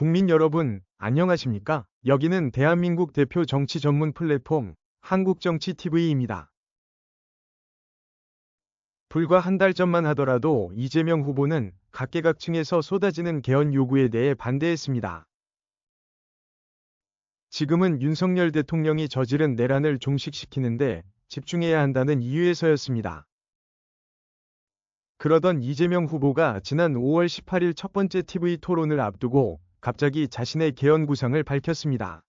국민 여러분, 안녕하십니까? 여기는 대한민국 대표 정치 전문 플랫폼 한국정치TV입니다. 불과 한 달 전만 하더라도 이재명 후보는 각계각층에서 쏟아지는 개헌 요구에 대해 반대했습니다. 지금은 윤석열 대통령이 저지른 내란을 종식시키는데 집중해야 한다는 이유에서였습니다. 그러던 이재명 후보가 지난 5월 18일 첫 번째 TV 토론을 앞두고 갑자기 자신의 개헌 구상을 밝혔습니다.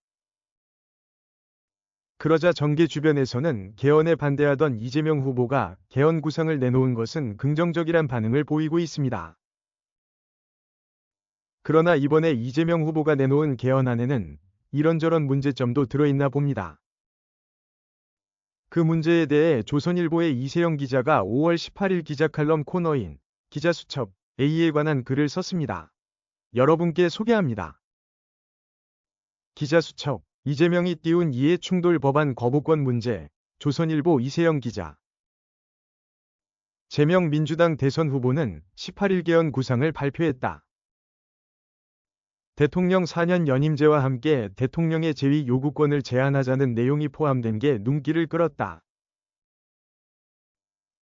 그러자 정계 주변에서는 개헌에 반대하던 이재명 후보가 개헌 구상을 내놓은 것은 긍정적이란 반응을 보이고 있습니다. 그러나 이번에 이재명 후보가 내놓은 개헌안에는 이런저런 문제점도 들어있나 봅니다. 그 문제에 대해 조선일보의 이세영 기자가 5월 18일 기자칼럼 코너인 기자수첩 A에 관한 글을 썼습니다. 여러분께 소개합니다. 기자수첩 이재명이 띄운 이해충돌 법안 거부권 문제 조선일보 이세영 기자 제명 민주당 대선 후보는 18일 개헌 구상을 발표했다. 대통령 4년 연임제와 함께 대통령의 재위 요구권을 제한하자는 내용이 포함된 게 눈길을 끌었다.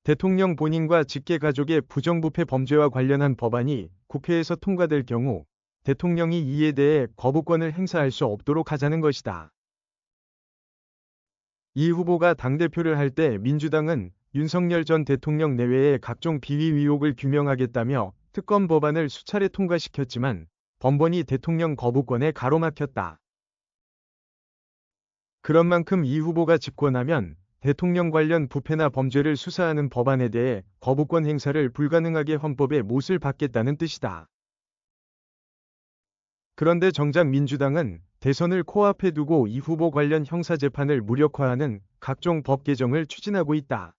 대통령 본인과 직계가족의 부정부패 범죄와 관련한 법안이 국회에서 통과될 경우 대통령이 이에 대해 거부권을 행사할 수 없도록 하자는 것이다. 이 후보가 당대표를 할 때 민주당은 윤석열 전 대통령 내외의 각종 비위 의혹을 규명하겠다며 특검 법안을 수차례 통과시켰지만 번번이 대통령 거부권에 가로막혔다. 그런 만큼 이 후보가 집권하면 대통령 관련 부패나 범죄를 수사하는 법안에 대해 거부권 행사를 불가능하게 헌법에 못을 박겠다는 뜻이다. 그런데 정작 민주당은 대선을 코앞에 두고 이 후보 관련 형사재판을 무력화하는 각종 법 개정을 추진하고 있다.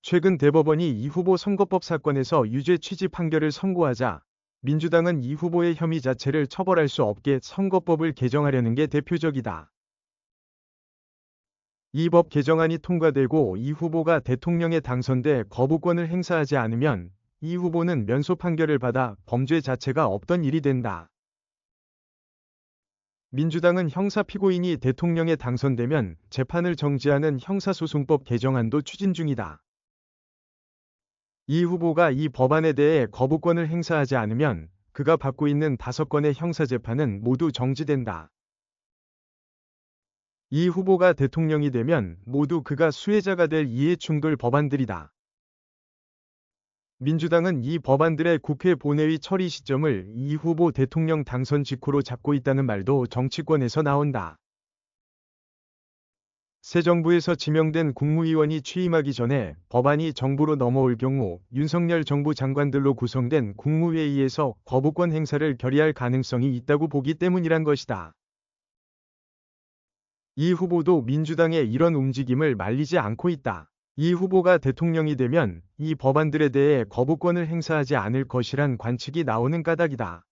최근 대법원이 이 후보 선거법 사건에서 유죄 취지 판결을 선고하자 민주당은 이 후보의 혐의 자체를 처벌할 수 없게 선거법을 개정하려는 게 대표적이다. 이 법 개정안이 통과되고 이 후보가 대통령에 당선돼 거부권을 행사하지 않으면 이 후보는 면소 판결을 받아 범죄 자체가 없던 일이 된다. 민주당은 형사 피고인이 대통령에 당선되면 재판을 정지하는 형사소송법 개정안도 추진 중이다. 이 후보가 이 법안에 대해 거부권을 행사하지 않으면 그가 받고 있는 5건의 형사재판은 모두 정지된다. 이 후보가 대통령이 되면 모두 그가 수혜자가 될 이해충돌 법안들이다. 민주당은 이 법안들의 국회 본회의 처리 시점을 이 후보 대통령 당선 직후로 잡고 있다는 말도 정치권에서 나온다. 새 정부에서 지명된 국무위원이 취임하기 전에 법안이 정부로 넘어올 경우 윤석열 정부 장관들로 구성된 국무회의에서 거부권 행사를 결의할 가능성이 있다고 보기 때문이란 것이다. 이 후보도 민주당의 이런 움직임을 말리지 않고 있다. 이 후보가 대통령이 되면 이 법안들에 대해 거부권을 행사하지 않을 것이란 관측이 나오는 까닭이다.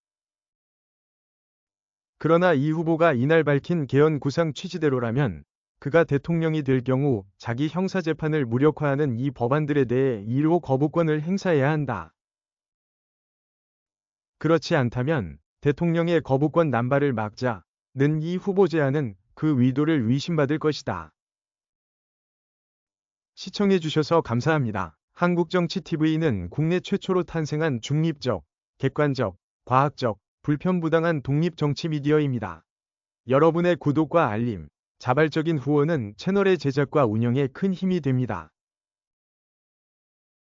그러나 이 후보가 이날 밝힌 개헌 구상 취지대로라면 그가 대통령이 될 경우 자기 형사재판을 무력화하는 이 법안들에 대해 1호 거부권을 행사해야 한다. 그렇지 않다면 대통령의 거부권 남발을 막자는 이 후보 제안은 그 의도를 의심받을 것이다. 시청해주셔서 감사합니다. 한국정치TV는 국내 최초로 탄생한 중립적, 객관적, 과학적, 불편부당한 독립정치 미디어입니다. 여러분의 구독과 알림, 자발적인 후원은 채널의 제작과 운영에 큰 힘이 됩니다.